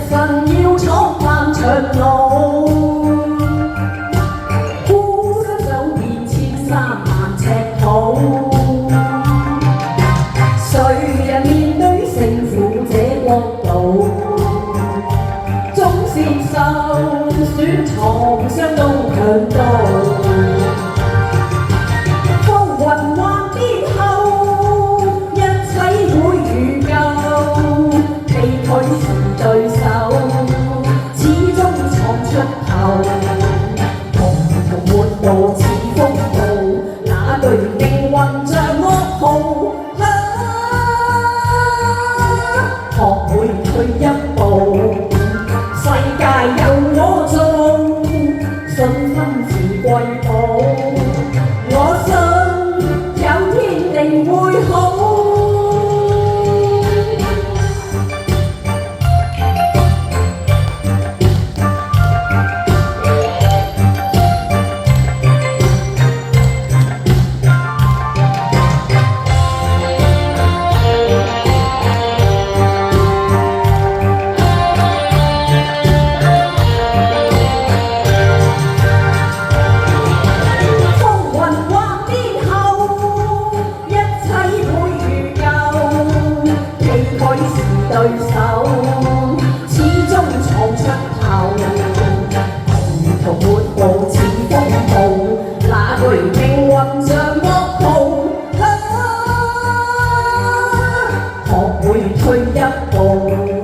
生要闖漫長路，孤身走遍千山萬尺土。誰人面對勝負這國度，總是受損創傷都強盜。風雲幻變後，一切會如舊，被拒是對手，始終闖出頭。窮途末路似風暴，那對命運像惡號。學會退一步，世界由我做，信心是貴寶。我信有天定會好。對手始終闖出頭，窮途末路似風暴，那對命運像惡號。學會退一步。